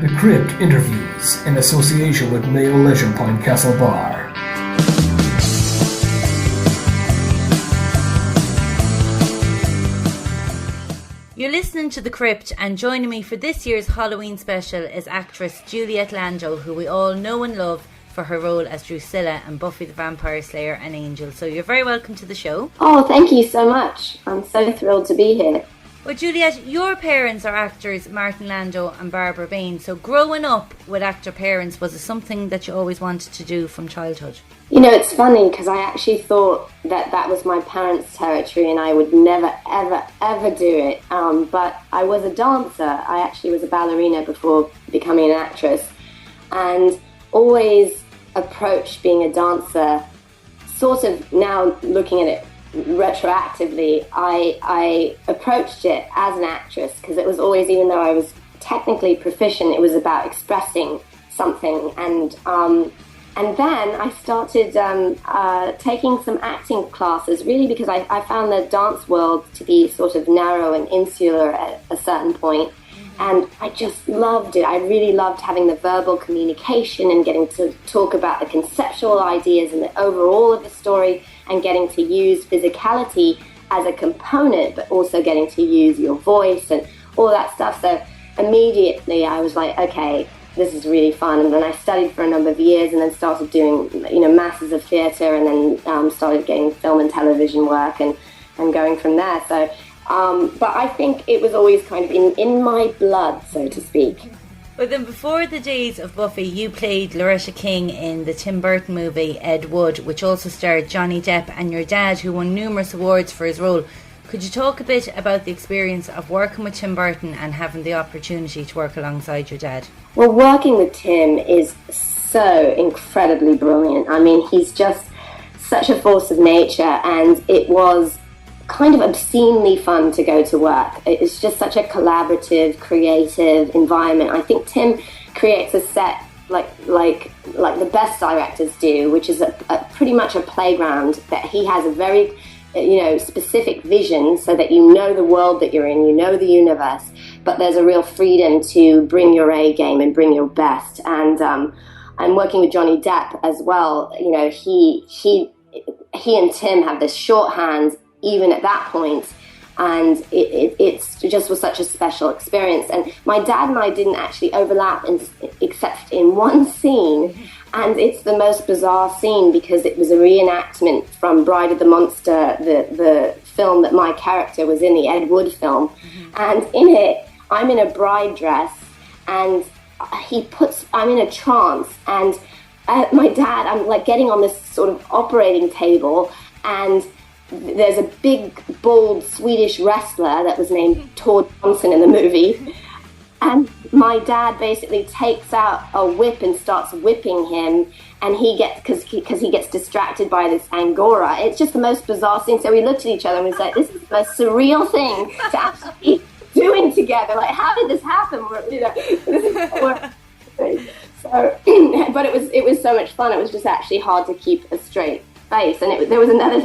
The Crypt interviews in association with Mayo Leisure Point Castle Bar. You're listening to The Crypt, and joining me for this year's Halloween special is actress Juliet Landau, who we all know and love for her role as Drusilla in Buffy the Vampire Slayer and Angel. So you're very welcome to the show. Oh, thank you so much. I'm so thrilled to be here. Well, Juliet, your parents are actors Martin Landau and Barbara Bain. So growing up with actor parents, was it something that you always wanted to do from childhood? You know, it's funny because I actually thought that was my parents' territory and I would never, ever, ever do it. But I was a dancer. I actually was a ballerina before becoming an actress, and always approached being a dancer, sort of now looking at it retroactively, I approached it as an actress because it was always, even though I was technically proficient, it was about expressing something. And then I started taking some acting classes, really because I found the dance world to be sort of narrow and insular at a certain point. And I just loved it. I really loved having the verbal communication and getting to talk about the conceptual ideas and the overall of the story, and getting to use physicality as a component, but also getting to use your voice and all that stuff. So immediately I was like, okay, this is really fun. And then I studied for a number of years and then started doing, masses of theatre, and then started getting film and television work and going from there. So, but I think it was always kind of in my blood, so to speak. But then before the days of Buffy, you played Loretta King in the Tim Burton movie Ed Wood, which also starred Johnny Depp and your dad, who won numerous awards for his role. Could you talk a bit about the experience of working with Tim Burton and having the opportunity to work alongside your dad? Well, working with Tim is so incredibly brilliant. I mean, he's just such a force of nature, and it was kind of obscenely fun to go to work. It's just such a collaborative, creative environment. I think Tim creates a set like the best directors do, which is a pretty much a playground that he has a very specific vision, so that you know the world that you're in, you know the universe, but there's a real freedom to bring your A game and bring your best. And working with Johnny Depp as well, he and Tim have this shorthand even at that point, and it's just was such a special experience. And my dad and I didn't actually overlap except in one scene, and it's the most bizarre scene because it was a reenactment from Bride of the Monster, the film that my character was in, the Ed Wood film. And in it, I'm in a bride dress, and I'm in a trance, and my dad, I'm like getting on this sort of operating table, and there's a big, bald Swedish wrestler that was named Tor Johnson in the movie. And my dad basically takes out a whip and starts whipping him. And he gets, because he gets distracted by this Angora. It's just the most bizarre thing. So we looked at each other and we was like, this is the most surreal thing to actually be doing together. Like, how did this happen? So, but it was so much fun. It was just actually hard to keep a straight face. And there was another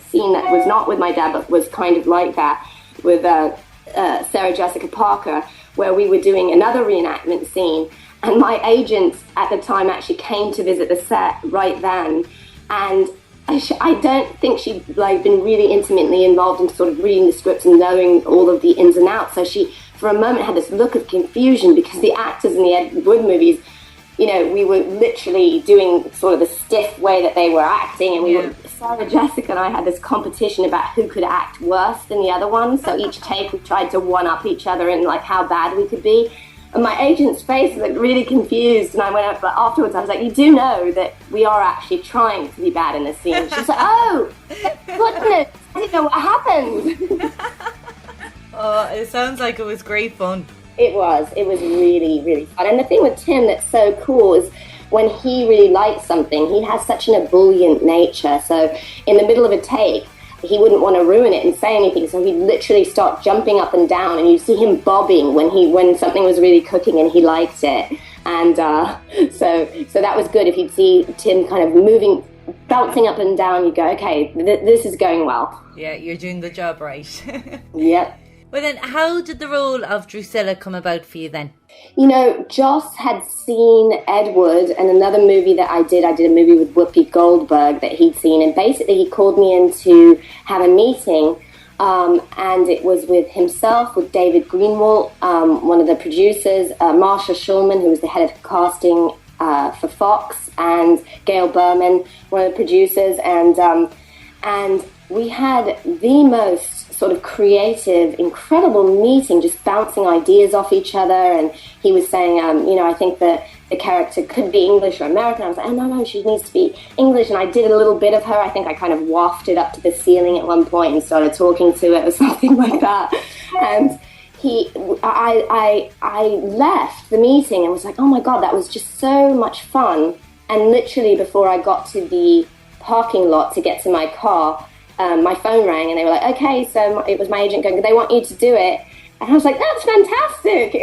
scene that was not with my dad, but was kind of like that, with Sarah Jessica Parker, where we were doing another reenactment scene, and my agent at the time actually came to visit the set right then, and I don't think she'd been really intimately involved in sort of reading the scripts and knowing all of the ins and outs. So she, for a moment, had this look of confusion because the actors in the Ed Wood movies, we were literally doing sort of the stiff way that they were acting, and Sarah Jessica and I had this competition about who could act worse than the other one. So each take we tried to one-up each other in how bad we could be. And my agent's face looked really confused, and I went up, but afterwards I was like, you do know that we are actually trying to be bad in this scene. She's like, oh, goodness, I didn't know what happened. Oh, it sounds like it was great fun. It was really, really fun. And the thing with Tim that's so cool is when he really likes something, he has such an ebullient nature. So in the middle of a take, he wouldn't want to ruin it and say anything. So he'd literally start jumping up and down, and you'd see him bobbing when something was really cooking and he liked it. And so that was good. If you'd see Tim kind of moving, bouncing up and down, you go, okay, this is going well. Yeah, you're doing the job right. Yep. Well then, how did the role of Drusilla come about for you then? You know, Joss had seen Ed Wood and another movie that I did a movie with Whoopi Goldberg that he'd seen, and basically he called me in to have a meeting, and it was with himself, with David Greenwald, one of the producers, Marsha Schulman, who was the head of casting for Fox, and Gail Berman, one of the producers, and we had the most sort of creative, incredible meeting, just bouncing ideas off each other. And he was saying, I think that the character could be English or American. I was like, oh, no, she needs to be English. And I did a little bit of her. I think I kind of wafted up to the ceiling at one point and started talking to it or something like that. And I left the meeting and was like, oh my God, that was just so much fun. And literally before I got to the parking lot to get to my car, my phone rang and they were like, okay, so it was my agent going, they want you to do it. And I was like, that's fantastic.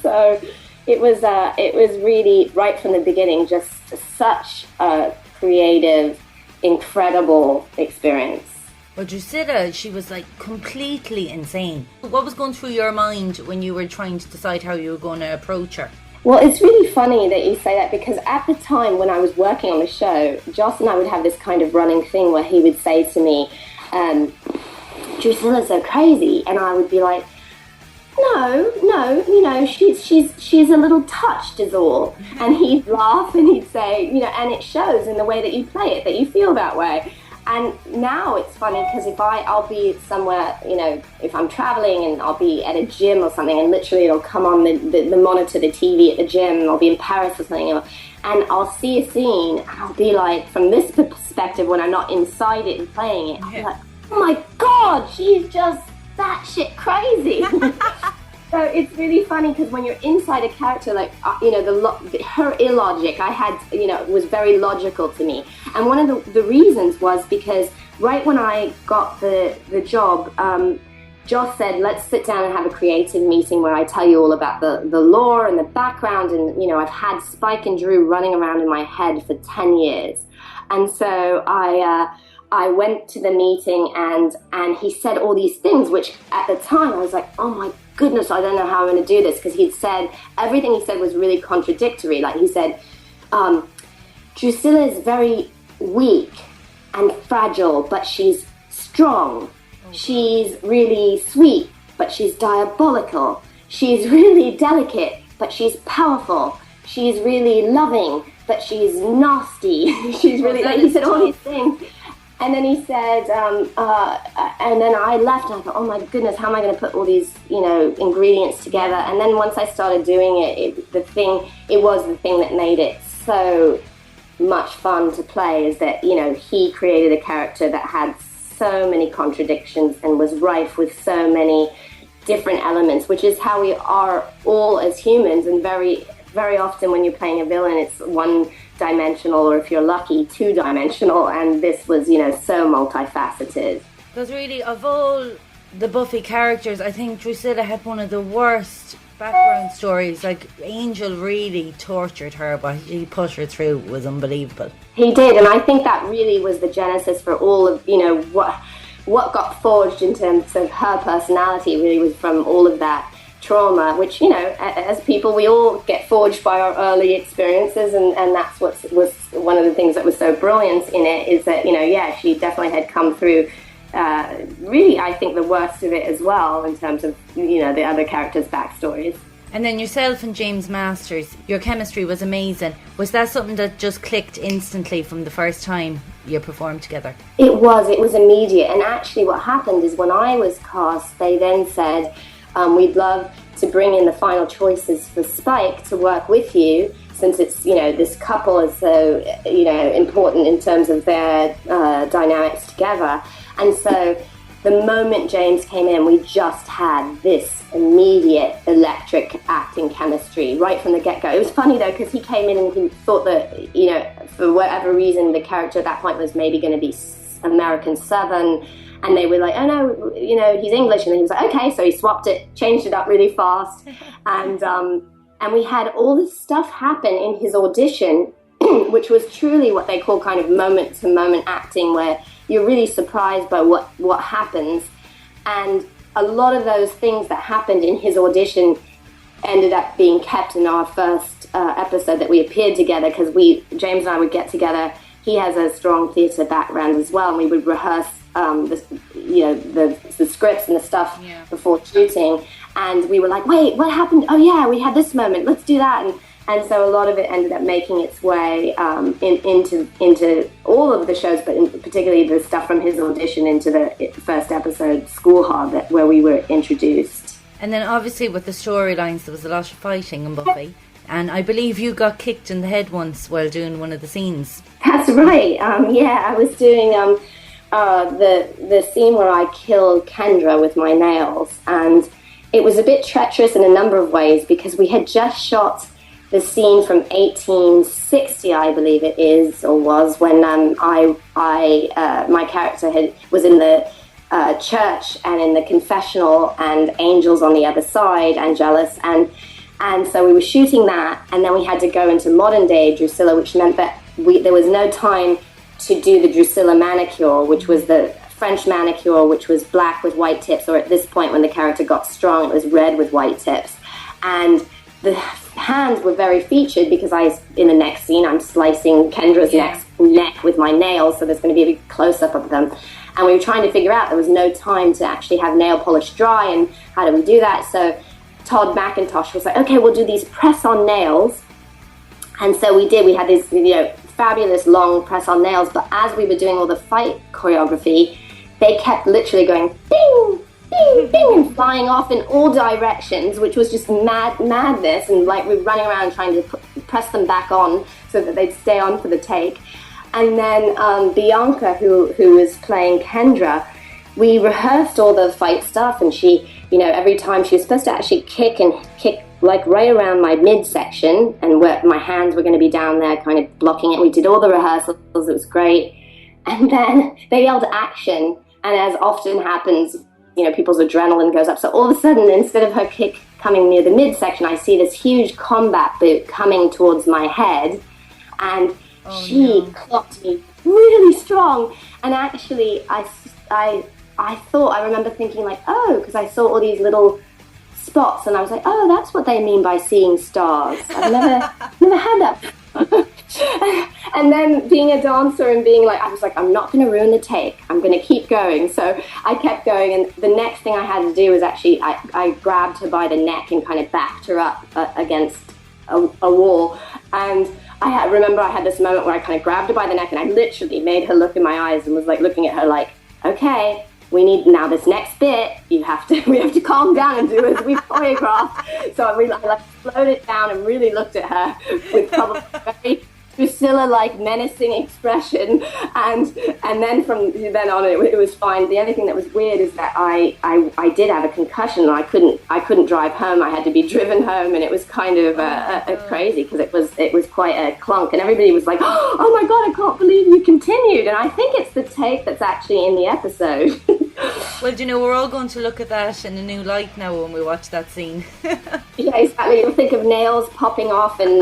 So it was really, right from the beginning, just such a creative, incredible experience. Well, Drusilla, she was like completely insane. What was going through your mind when you were trying to decide how you were going to approach her? Well, it's really funny that you say that, because at the time when I was working on the show, Joss and I would have this kind of running thing where he would say to me, Drusilla's so crazy. And I would be like, no, she's a little touched is all. And he'd laugh and he'd say, and it shows in the way that you play it, that you feel that way. And now it's funny because I'll be somewhere, if I'm traveling and I'll be at a gym or something, and literally it'll come on the monitor, the TV at the gym, and I'll be in Paris or something, and I'll see a scene, and I'll be like, from this perspective, when I'm not inside it and playing it, I'll be like, oh my God, she's just batshit crazy. So it's really funny because when you're inside a character, like, her illogic, was very logical to me. And one of the reasons was because right when I got the job, Joss said, let's sit down and have a creative meeting where I tell you all about the lore and the background. And, I've had Spike and Drew running around in my head for 10 years. And so I went to the meeting and he said all these things, which at the time I was like, oh my goodness, I don't know how I'm going to do this, because everything he said was really contradictory. Like he said, Drusilla is very weak and fragile, but she's strong. She's really sweet, but she's diabolical. She's really delicate, but she's powerful. She's really loving, but she's nasty. She's really, he said all these things. And then he said, and then I left and I thought, oh my goodness, how am I going to put all these, ingredients together? And then once I started doing it, it was the thing that made it so much fun to play, is that, he created a character that had so many contradictions and was rife with so many different elements, which is how we are all as humans. And very, very often when you're playing a villain, it's one-dimensional, or if you're lucky, two-dimensional, and this was, so multifaceted. Because really, of all the Buffy characters, I think Drusilla had one of the worst background stories. Like, Angel really tortured her, but he put her through. It was unbelievable. He did, and I think that really was the genesis for all of, what got forged in terms of her personality, really was from all of that trauma, which, as people, we all get forged by our early experiences, and that's what was one of the things that was so brilliant in it, is that, she definitely had come through really, I think, the worst of it as well, in terms of, the other characters' backstories. And then yourself and James Masters, your chemistry was amazing. Was that something that just clicked instantly from the first time you performed together? It was immediate. And actually what happened is, when I was cast, they then said, we'd love to bring in the final choices for Spike to work with you, since it's, this couple is so, important in terms of their dynamics together. And so the moment James came in, we just had this immediate electric acting chemistry right from the get-go. It was funny, though, because he came in and he thought that, for whatever reason, the character at that point was maybe going to be American Southern. And they were like, oh no, he's English. And then he was like, okay. So he swapped it, changed it up really fast. And we had all this stuff happen in his audition, which was truly what they call kind of moment-to-moment acting, where you're really surprised by what happens. And a lot of those things that happened in his audition ended up being kept in our first episode that we appeared together, because James and I would get together. He has a strong theatre background as well, and we would rehearse the scripts and the stuff before shooting. And we were like, wait, what happened? Oh yeah, we had this moment, let's do that. And so a lot of it ended up making its way into all of the shows, but particularly the stuff from his audition into the first episode, School Hard, where we were introduced. And then obviously with the storylines, there was a lot of fighting in Buffy. And I believe you got kicked in the head once while doing one of the scenes. That's right. I was doing the scene where I killed Kendra with my nails. And it was a bit treacherous in a number of ways, because we had just shot the scene from 1860, I believe it is, or was, when my character was in the church and in the confessional, and angels on the other side, Angelus, and so we were shooting that, and then we had to go into modern day Drusilla, which meant that there was no time to do the Drusilla manicure, which was the French manicure, which was black with white tips, or at this point when the character got strong, it was red with white tips. And the hands were very featured, because in the next scene, I'm slicing Kendra's neck with my nails, so there's going to be a big close-up of them. And we were trying to figure out, there was no time to actually have nail polish dry, and how do we do that? So Todd McIntosh was like, okay, we'll do these press-on nails. And so we did. We had these, fabulous long press-on nails, but as we were doing all the fight choreography, they kept literally going ding, ding, ding, and flying off in all directions, which was just madness. And like we were running around trying to press them back on so that they'd stay on for the take. And then Bianca, who was playing Kendra, we rehearsed all the fight stuff, and she, every time she was supposed to actually kick like right around my midsection, and where my hands were going to be down there kind of blocking it. We did all the rehearsals, it was great. And then they yelled action, and as often happens, people's adrenaline goes up. So all of a sudden, instead of her kick coming near the midsection, I see this huge combat boot coming towards my head, and she clocked me really strong. And actually, I remember thinking like, because I saw all these little spots, and I was like, that's what they mean by seeing stars. I've never had that. And then being a dancer and being like, I was like, I'm not going to ruin the take. I'm going to keep going. So I kept going, and the next thing I had to do was actually, I grabbed her by the neck and kind of backed her up against a wall. And I remember I had this moment where I kind of grabbed her by the neck, and I literally made her look in my eyes and was like looking at her like, okay, we need now this next bit. We have to calm down and do as we've choreographed. So I slowed it down and really looked at her with probably a very Drusilla-like menacing expression, and then from then on it was fine. The only thing that was weird is that I did have a concussion, and I couldn't drive home. I had to be driven home, and it was kind of crazy, because it was quite a clunk, and everybody was like, oh my god, I can't believe you continued. And I think it's the take that's actually in the episode. Well, we're all going to look at that in a new light now when we watch that scene. Yeah, exactly. You'll think of nails popping off and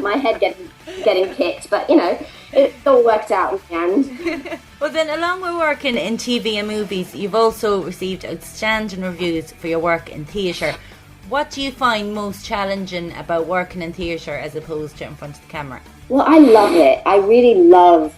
my head getting kicked, but it all worked out in the end. Well, then, along with working in TV and movies, you've also received outstanding reviews for your work in theatre. What do you find most challenging about working in theatre as opposed to in front of the camera? Well, I love it. I really love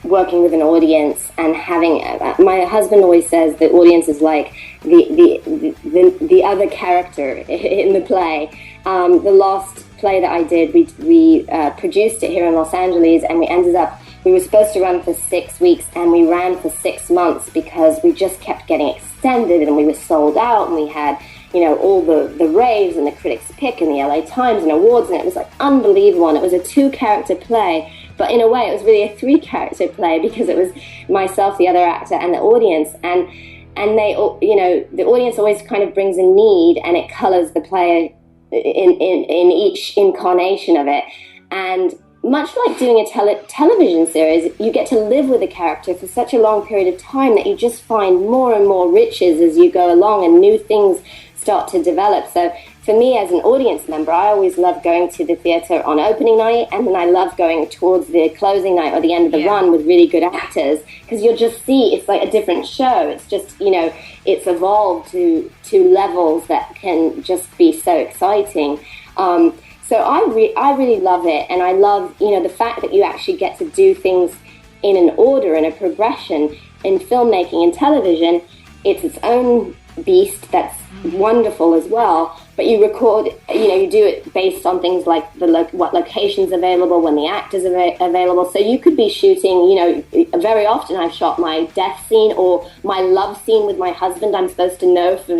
working with an audience, and having my husband always says the audience is like the other character in the play. The last play that I did, we produced it here in Los Angeles, and we were supposed to run for 6 weeks, and we ran for 6 months because we just kept getting extended, and we were sold out, and we had all the raves and the critics' pick and the LA Times and awards, and it was like unbelievable. And it was a 2-character play, but in a way it was really a 3-character play, because it was myself, the other actor, and the audience, and they, the audience always kind of brings a need, and it colors the play in each incarnation of it. And much like doing a television series, you get to live with a character for such a long period of time that you just find more and more riches as you go along, and new things start to develop. So for me as an audience member, I always love going to the theatre on opening night, and then I love going towards the closing night or the end of the run with really good actors, because you'll just see it's like a different show. It's just, it's evolved to levels that can just be so exciting. So I really love it, and I love, the fact that you actually get to do things in an order and a progression in filmmaking and television. It's its own beast that's wonderful as well. But you record, you do it based on things like what locations available, when the actors are available. So you could be shooting, very often I've shot my death scene or my love scene with my husband. I'm supposed to know for,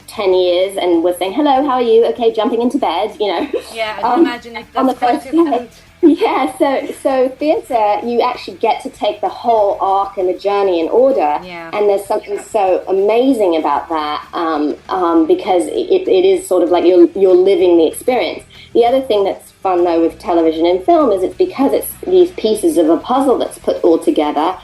10 years, and we're saying, hello, how are you? Okay, jumping into bed, Yeah, I can imagine if that's on the first day. Yeah, so theatre, you actually get to take the whole arc and the journey in order, and there's something so amazing about that, because it is sort of like you're living the experience. The other thing that's fun, though, with television and film is it's because it's these pieces of a puzzle that's put all together.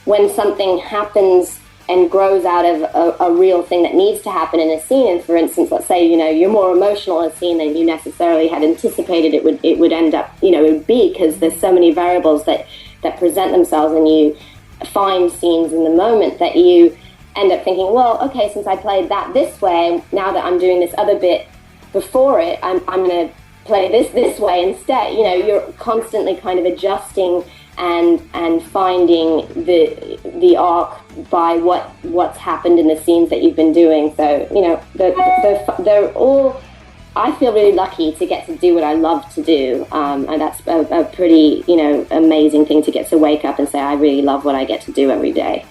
When something happens and grows out of a real thing that needs to happen in a scene, and for instance, let's say, you're more emotional in a scene than you necessarily had anticipated it would end up, it would be, because there's so many variables that present themselves, and you find scenes in the moment that you end up thinking, well, okay, since I played that this way, now that I'm doing this other bit before it, I'm going to play this way instead. You're constantly kind of adjusting and finding the arc by what's happened in the scenes that you've been doing. So they're all. I feel really lucky to get to do what I love to do, and that's a pretty amazing thing to get to wake up and say I really love what I get to do every day.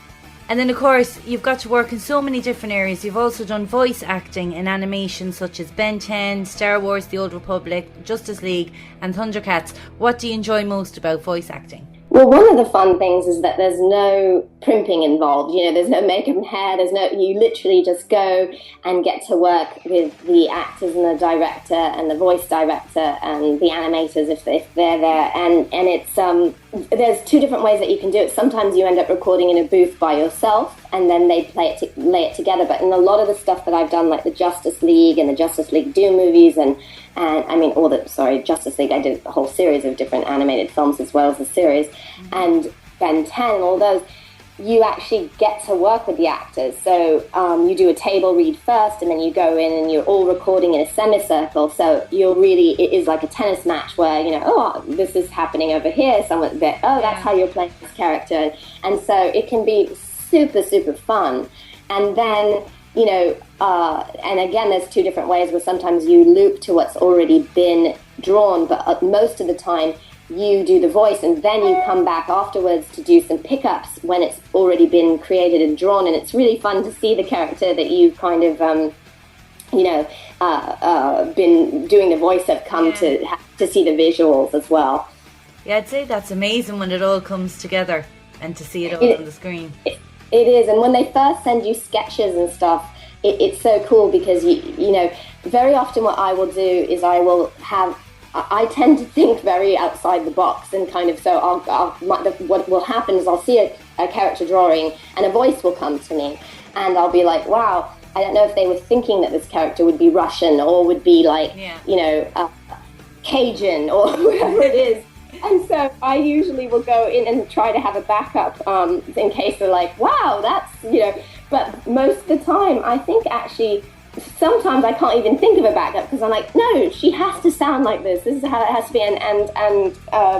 And then, of course, you've got to work in so many different areas. You've also done voice acting in animation such as Ben 10, Star Wars, The Old Republic, Justice League and Thundercats. What do you enjoy most about voice acting? Well, one of the fun things is that there's no primping involved. There's no makeup and hair. You literally just go and get to work with the actors and the director and the voice director and the animators if they're there. And it's there's two different ways that you can do it. Sometimes you end up recording in a booth by yourself, and then they lay it together. But in a lot of the stuff that I've done, like the Justice League and the Justice League Doom movies, Justice League, I did a whole series of different animated films as well as a series, and Ben 10 and all those, you actually get to work with the actors. So you do a table read first, and then you go in and you're all recording in a semicircle. So it is like a tennis match where, this is happening over here. That's how you're playing this character. And so it can be super, super fun. And then, and again, there's two different ways where sometimes you loop to what's already been drawn, but most of the time you do the voice, and then you come back afterwards to do some pickups when it's already been created and drawn, and it's really fun to see the character that you've kind of, been doing the voice of come to see the visuals as well. Yeah, I'd say that's amazing when it all comes together and to see it all on the screen. It is, and when they first send you sketches and stuff, it's so cool because, very often what I will do is I tend to think very outside the box, and kind of, so what will happen is I'll see a character drawing and a voice will come to me, and I'll be like, wow, I don't know if they were thinking that this character would be Russian or would be like, Cajun or whatever it is. And so I usually will go in and try to have a backup in case they're like, wow, that's, but most of the time, I think actually, sometimes I can't even think of a backup because I'm like, no, she has to sound like this. This is how it has to be. And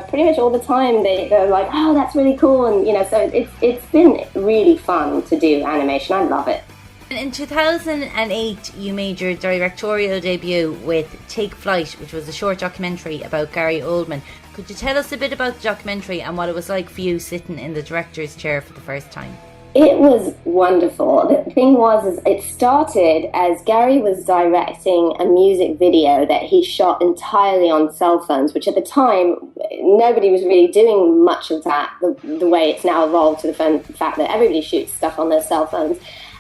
pretty much all the time they're like, oh, that's really cool. And, so it's been really fun to do animation. I love it. In 2008, you made your directorial debut with Take Flight, which was a short documentary about Gary Oldman. Could you tell us a bit about the documentary and what it was like for you sitting in the director's chair for the first time? It was wonderful. The thing was, it started as Gary was directing a music video that he shot entirely on cell phones, which at the time, nobody was really doing much of that, the way it's now evolved to the fact that everybody shoots stuff on their cell phones.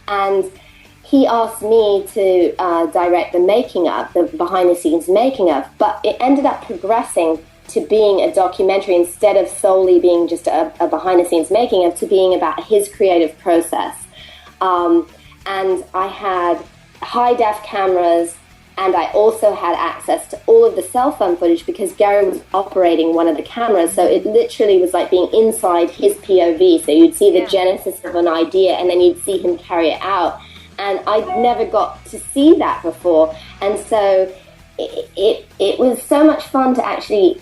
And he asked me to direct the making of, the behind-the-scenes making of, but it ended up progressing to being a documentary instead of solely being just a behind-the-scenes making of, to being about his creative process. And I had high-def cameras And I also had access to all of the cell phone footage because Gary was operating one of the cameras. So it literally was like being inside his POV. So you'd see the genesis of an idea and then you'd see him carry it out. And I'd never got to see that before. And so it was so much fun to actually...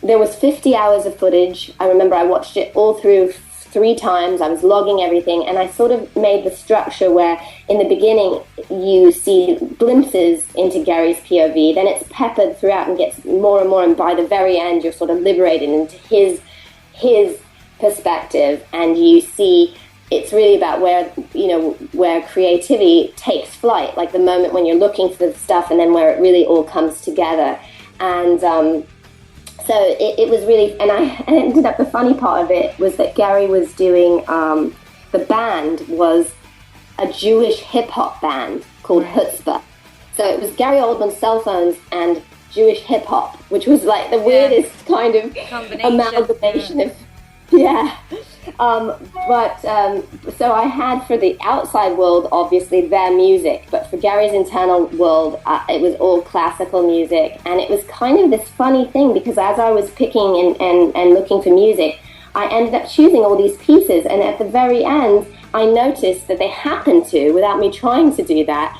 There was 50 hours of footage. I remember I watched it all through 3 times. I was logging everything, and I sort of made the structure where in the beginning you see glimpses into Gary's POV, then it's peppered throughout and gets more and more, and by the very end you're sort of liberated into his perspective, and you see it's really about where creativity takes flight, like the moment when you're looking for the stuff and then where it really all comes together. And so it was really, and I ended up, the funny part of it was that Gary was doing, the band was a Jewish hip-hop band called Chutzpah. So it was Gary Oldman's cell phones and Jewish hip-hop, which was like the weirdest kind of amalgamation of, so I had for the outside world, obviously, their music, but for Gary's internal world, it was all classical music. And it was kind of this funny thing, because as I was picking and looking for music, I ended up choosing all these pieces. And at the very end, I noticed that they happened to, without me trying to do that,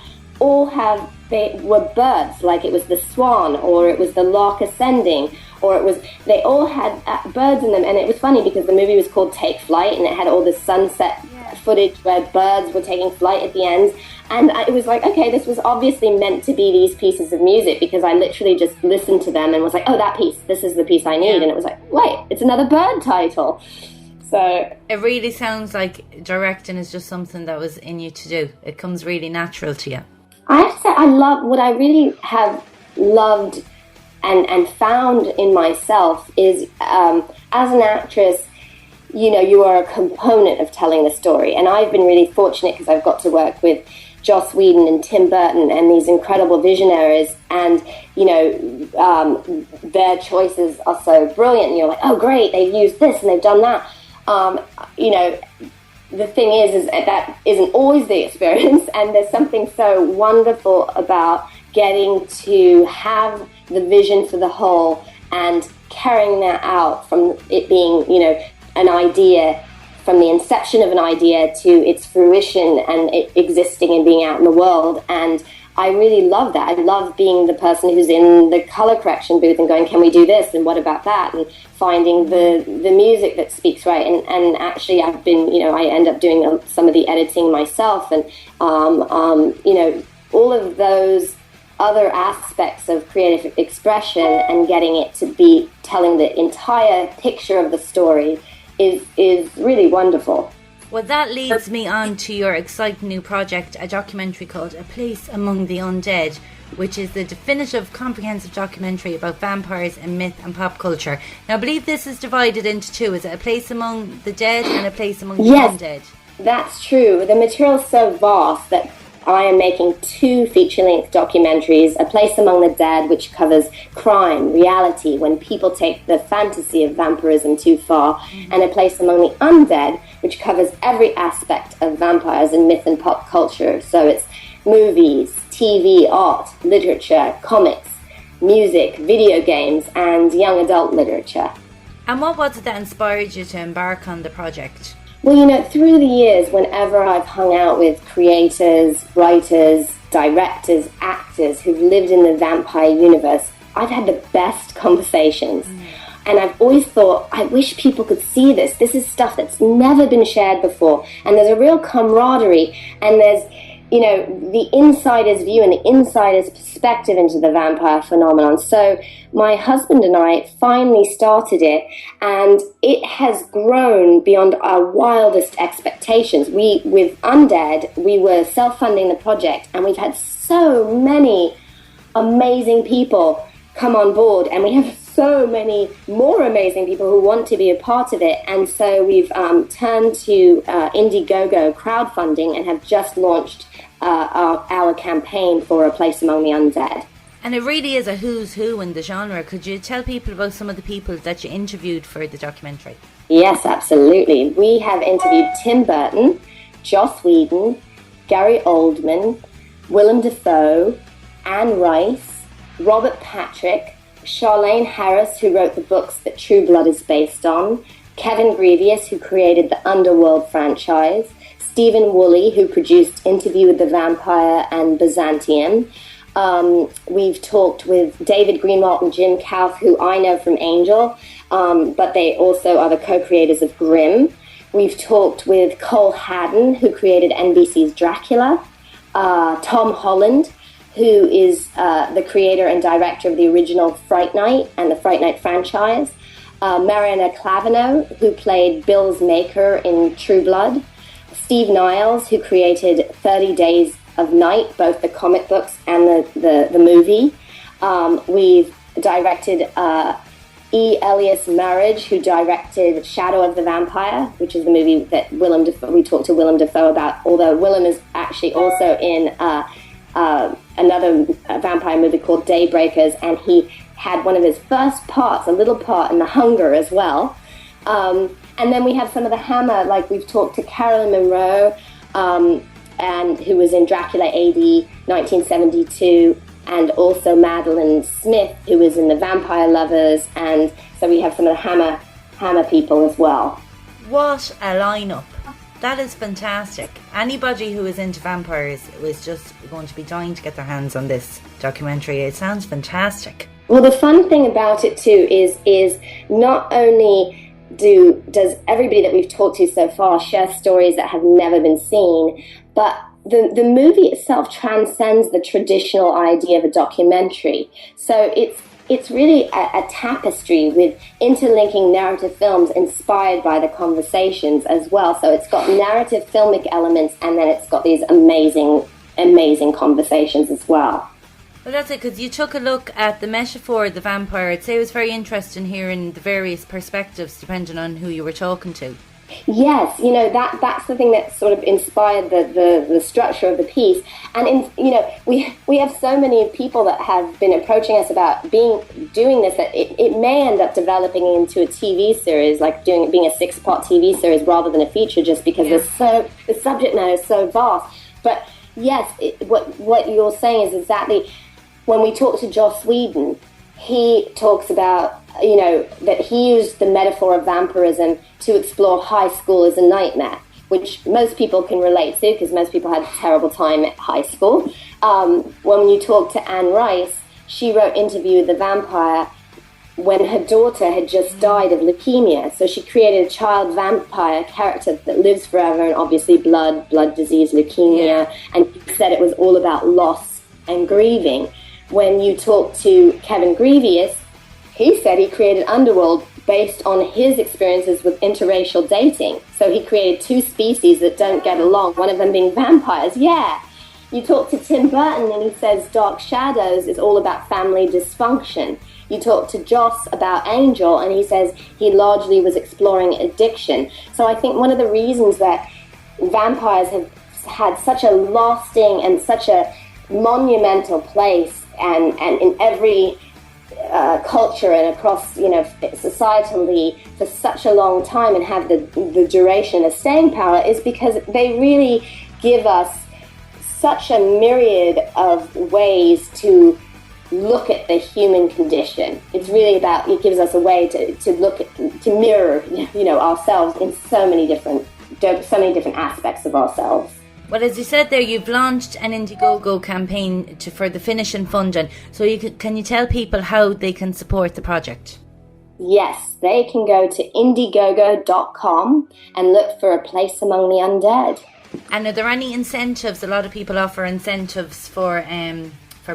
they were birds, like it was the swan, or it was the lark ascending, or they all had birds in them. And it was funny because the movie was called Take Flight, and it had all this sunset footage where birds were taking flight at the end. And it was like, okay, this was obviously meant to be these pieces of music, because I literally just listened to them and was like, oh, that piece, this is the piece I need. And it was like, wait, it's another bird title. So it really sounds like directing is just something that was in you to do. It comes really natural to you. I have to say, what I really have loved and found in myself is, as an actress, you are a component of telling the story. And I've been really fortunate because I've got to work with Joss Whedon and Tim Burton and these incredible visionaries. And, their choices are so brilliant. And you're like, oh, great, they've used this and they've done that. The thing is that isn't always the experience, and there's something so wonderful about getting to have the vision for the whole and carrying that out from it being, an idea, from the inception of an idea to its fruition and it existing and being out in the world. And I really love that. I love being the person who's in the color correction booth and going, can we do this? And what about that? And finding the music that speaks right. And actually I've been, I end up doing some of the editing myself, and, all of those other aspects of creative expression and getting it to be telling the entire picture of the story is really wonderful. Well, that leads me on to your exciting new project, a documentary called A Place Among the Undead, which is the definitive comprehensive documentary about vampires and myth and pop culture. Now, I believe this is divided into two. Is it A Place Among the Dead and A Place Among the Undead? That's true. The material is so vast that I am making 2 feature-length documentaries, A Place Among the Dead, which covers crime, reality, when people take the fantasy of vampirism too far, and A Place Among the Undead, which covers every aspect of vampires in myth and pop culture. So it's movies, TV, art, literature, comics, music, video games, and young adult literature. And what was it that inspired you to embark on the project? Well, through the years, whenever I've hung out with creators, writers, directors, actors who've lived in the vampire universe, I've had the best conversations. And I've always thought, I wish people could see this. This is stuff that's never been shared before. And there's a real camaraderie, and there's, the insider's view and the insider's perspective into the vampire phenomenon. So my husband and I finally started it, and it has grown beyond our wildest expectations. With Undead, we were self-funding the project, and we've had so many amazing people come on board, and we have so many more amazing people who want to be a part of it. And so we've turned to Indiegogo crowdfunding and have just launched our campaign for A Place Among the Undead. And it really is a who's who in the genre. Could you tell people about some of the people that you interviewed for the documentary? Yes, absolutely. We have interviewed Tim Burton, Joss Whedon, Gary Oldman, Willem Dafoe, Anne Rice, Robert Patrick, Charlaine Harris, who wrote the books that True Blood is based on, Kevin Grevious, who created the Underworld franchise, Stephen Woolley, who produced Interview with the Vampire and Byzantium. We've talked with David Greenwald and Jim Kauth, who I know from Angel, but they also are the co-creators of Grimm. We've talked with Cole Haddon, who created NBC's Dracula, Tom Holland, who is the creator and director of the original Fright Night and the Fright Night franchise, Mariana Clavino, who played Bill's maker in True Blood, Steve Niles, who created 30 Days of Night, both the comic books and the movie. We've directed E. Elias Marriage, who directed Shadow of the Vampire, which is the movie that we talked to Willem Dafoe about, although Willem is actually also in another vampire movie called Daybreakers, and he had one of his first parts, a little part in The Hunger as well. And then we have some of the Hammer, like we've talked to Carolyn Monroe, and who was in Dracula AD 1972, and also Madeline Smith, who was in The Vampire Lovers, and so we have some of the Hammer people as well. What a lineup. That is fantastic. Anybody who is into vampires was just going to be dying to get their hands on this documentary. It sounds fantastic. Well, the fun thing about it too is not only does everybody that we've talked to so far share stories that have never been seen, but the movie itself transcends the traditional idea of a documentary. So it's really a tapestry with interlinking narrative films inspired by the conversations as well. So it's got narrative filmic elements, and then it's got these amazing conversations as well. Well, that's it, because you took a look at the metaphor of the vampire. I'd say it was very interesting hearing the various perspectives depending on who you were talking to. Yes, that's the thing that sort of inspired the structure of the piece. And we have so many people that have been approaching us about doing this that it may end up developing into a TV series, like being a 6-part TV series rather than a feature, just because the subject matter is so vast. But yes, what you're saying is exactly. When we talk to Joss Whedon, he talks about, that he used the metaphor of vampirism to explore high school as a nightmare, which most people can relate to because most people had a terrible time at high school. When you talk to Anne Rice, she wrote Interview with the Vampire when her daughter had just died of leukemia. So she created a child vampire character that lives forever, and obviously blood disease, leukemia, and said it was all about loss and grieving. When you talk to Kevin Grevious, he said he created Underworld based on his experiences with interracial dating. So he created 2 species that don't get along, one of them being vampires. Yeah. You talk to Tim Burton and he says Dark Shadows is all about family dysfunction. You talk to Joss about Angel and he says he largely was exploring addiction. So I think one of the reasons that vampires have had such a lasting and such a monumental place and in every culture and across, societally for such a long time and have the duration of staying power is because they really give us such a myriad of ways to look at the human condition. It's really about, it gives us a way to look at, to mirror, ourselves in so many different aspects of ourselves. Well, as you said there, you've launched an Indiegogo campaign for the finishing funding. So can you tell people how they can support the project? Yes, they can go to Indiegogo.com and look for A Place Among the Undead. And are there any incentives? A lot of people offer incentives for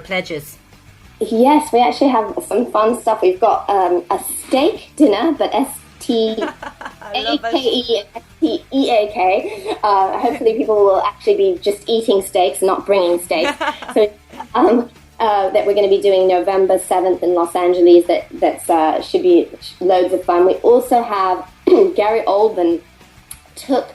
pledges. Yes, we actually have some fun stuff. We've got a steak dinner, but STAKESTEAK. Hopefully people will actually be just eating steaks, not bringing steaks. So that we're going to be doing November 7th in Los Angeles. That should be loads of fun. We also have Gary Oldman took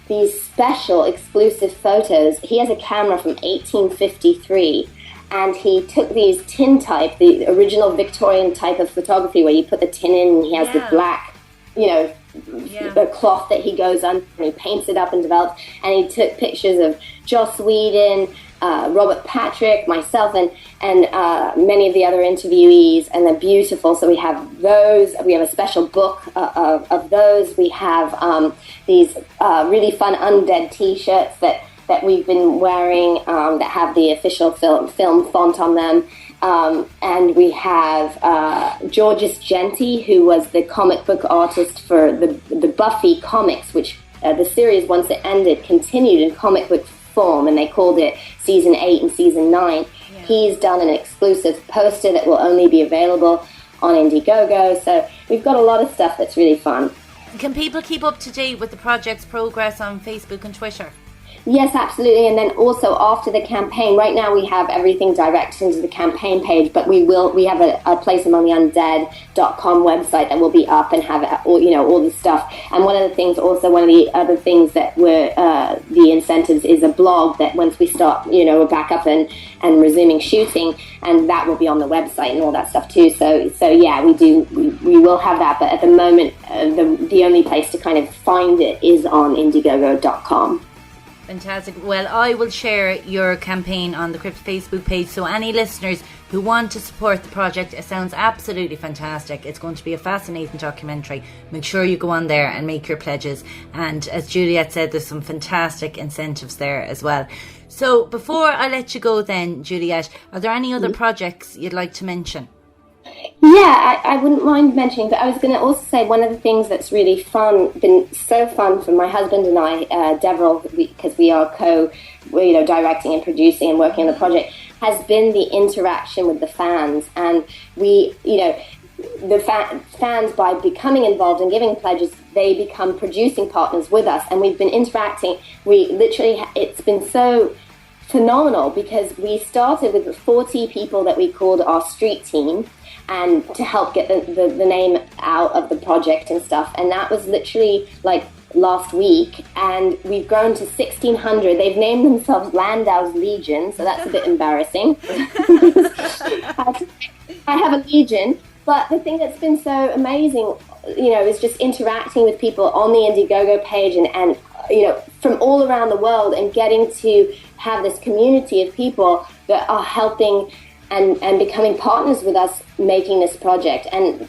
these special exclusive photos. He has a camera from 1853. And he took these tin type, the original Victorian type of photography where you put the tin in and he has the black, the cloth that he goes under and he paints it up and develops. And he took pictures of Joss Whedon, Robert Patrick, myself, and many of the other interviewees, and they're beautiful. So we have those. We have a special book of those. We have these really fun Undead T-shirts that we've been wearing that have the official film font on them. And we have Georges Genti, who was the comic book artist for the Buffy comics, which the series, once it ended, continued in comic book form, and they called it Season 8 and Season 9. Yeah. He's done an exclusive poster that will only be available on Indiegogo. So we've got a lot of stuff that's really fun. Can people keep up to date with the project's progress on Facebook and Twitter? Yes, absolutely. And then also after the campaign, right now we have everything directed into the campaign page, but we have a place on the undead.com website that will be up and have all the stuff. And one of the other things that were the incentives is a blog that once we start, we're back up and resuming shooting, and that will be on the website and all that stuff too. So yeah, we will have that, but at the moment, the only place to kind of find it is on Indiegogo.com. Fantastic. Well, I will share your campaign on the Crypt Facebook page, so any listeners who want to support the project, it sounds absolutely fantastic. It's going to be a fascinating documentary. Make sure you go on there and make your pledges. And as Juliet said, there's some fantastic incentives there as well. So before I let you go then, Juliet, are there any other projects you'd like to mention? Yeah, I wouldn't mind mentioning, but I was going to also say one of the things that's really been so fun for my husband and I, Deverell, because we are directing and producing and working on the project, has been the interaction with the fans. And the fans, by becoming involved and giving pledges, they become producing partners with us, and we've been interacting. It's been so phenomenal because we started with 40 people that we called our street team, and to help get the name out of the project and stuff. And that was literally like last week, and we've grown to 1,600. They've named themselves Landau's Legion, so that's a bit embarrassing. I have a legion, but the thing that's been so amazing, is just interacting with people on the Indiegogo page and from all around the world, and getting to have this community of people that are helping and becoming partners with us making this project. And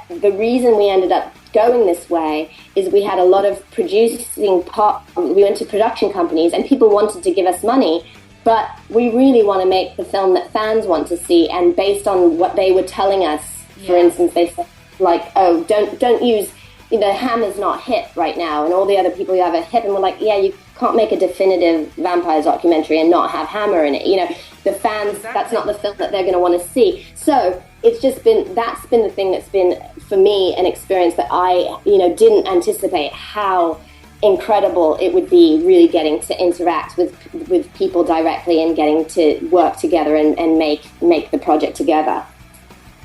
the reason we ended up going this way is we had a lot of we went to production companies and people wanted to give us money, but we really want to make the film that fans want to see. And based on what they were telling us, for instance, they said don't use, Hammer's not hip right now, and all the other people who have a hip, and we're like, yeah, you can't make a definitive vampire documentary and not have Hammer in it. The fans, exactly. That's not the film that they're going to want to see. So that's been the thing that's been, for me, an experience that I, didn't anticipate how incredible it would be, really getting to interact with people directly and getting to work together and make the project together.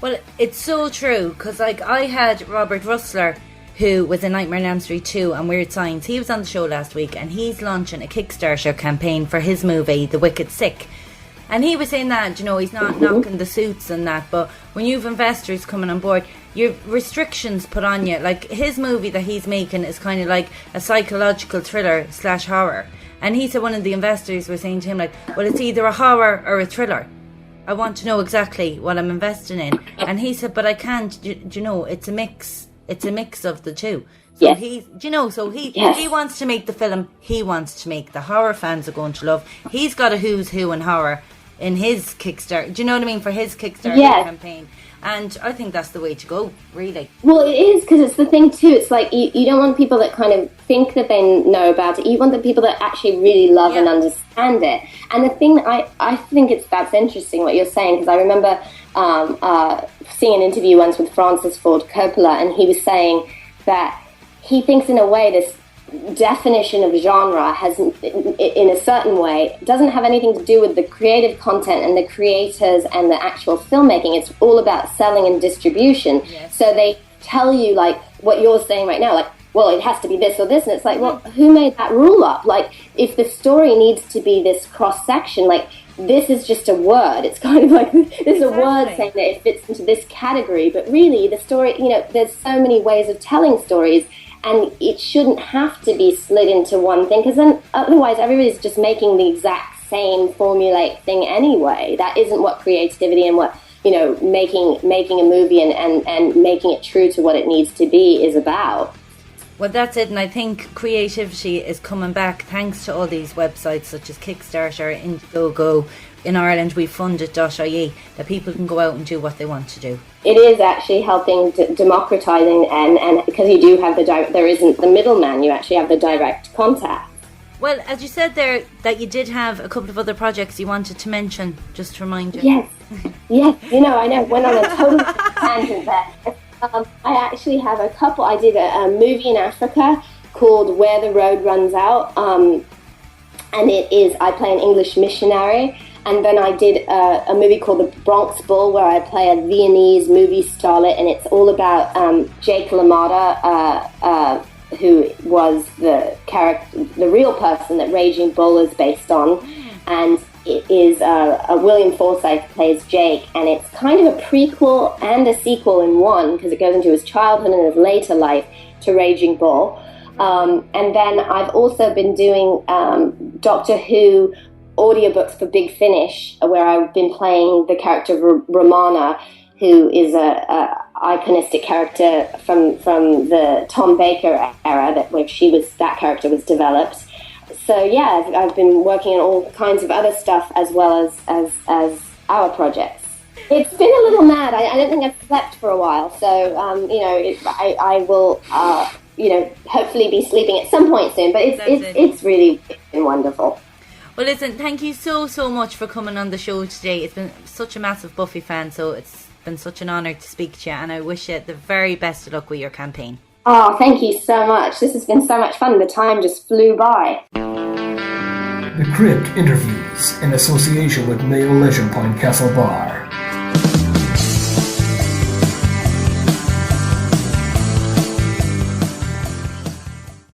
Well, it's so true, because I had Robert Russler, who was in Nightmare on Elm Street 2 and Weird Science. He was on the show last week, and he's launching a Kickstarter campaign for his movie, The Wicked Sick. And he was saying that, he's not knocking the suits and that, but when you've investors coming on board, your restrictions put on you. Like, his movie that he's making is kind of like a psychological thriller / horror. And he said one of the investors were saying to him, well, it's either a horror or a thriller. I want to know exactly what I'm investing in. And he said, but I can't, it's a mix. It's a mix of the two. So he wants to make the film he wants to make. The horror fans are going to love. He's got a who's who in horror in his Kickstarter. Do you know what I mean? For his Kickstarter campaign. And I think that's the way to go, really. Well, it is, because it's the thing too. It's like you don't want people that kind of think that they know about it. You want the people that actually really love and understand it. And the thing that I think that's interesting what you're saying, because I remember seeing an interview once with Francis Ford Coppola, and he was saying that he thinks in a way this definition of genre has, in a certain way, doesn't have anything to do with the creative content and the creators and the actual filmmaking. It's all about selling and distribution. Yes. So they tell you, like what you're saying right now, like, well, it has to be this or this, and it's like, well, who made that rule up? Like, if the story needs to be this cross-section, like, this is just a word. It's kind of like, there's a word saying that it fits into this category, but really the story, there's so many ways of telling stories, and it shouldn't have to be slid into one thing, because then otherwise everybody's just making the exact same formulaic thing anyway. That isn't what creativity and what, making a movie and making it true to what it needs to be is about. Well, that's it, and I think creativity is coming back thanks to all these websites such as Kickstarter, Indiegogo. In Ireland, we funded.ie, that people can go out and do what they want to do. It is actually helping democratizing, and because you do have there isn't the middleman, you actually have the direct contact. Well, as you said there, that you did have a couple of other projects you wanted to mention, just to remind you. Yes, I know, went on a total tangent there. I actually have a couple. I did a movie in Africa called Where the Road Runs Out, and I play an English missionary. And then I did a movie called The Bronx Bull, where I play a Viennese movie starlet, and it's all about Jake LaMotta, who was the real person that Raging Bull is based on, and it is William Forsythe plays Jake, and it's kind of a prequel and a sequel in one, because it goes into his childhood and his later life to Raging Bull. And then I've also been doing Doctor Who audiobooks for Big Finish, where I've been playing the character of Romana, who is a iconistic character from the Tom Baker era, that character was developed. So yeah, I've been working on all kinds of other stuff as well as our projects. It's been a little mad. I don't think I've slept for a while, so I will hopefully be sleeping at some point soon. But it's really been wonderful. Well, listen, thank you so much for coming on the show today. It's been such a massive Buffy fan, so it's been such an honour to speak to you, and I wish you the very best of luck with your campaign. Oh, thank you so much. This has been so much fun. The time just flew by. The Crypt interviews in association with Mayo Leisure Point Castle Bar.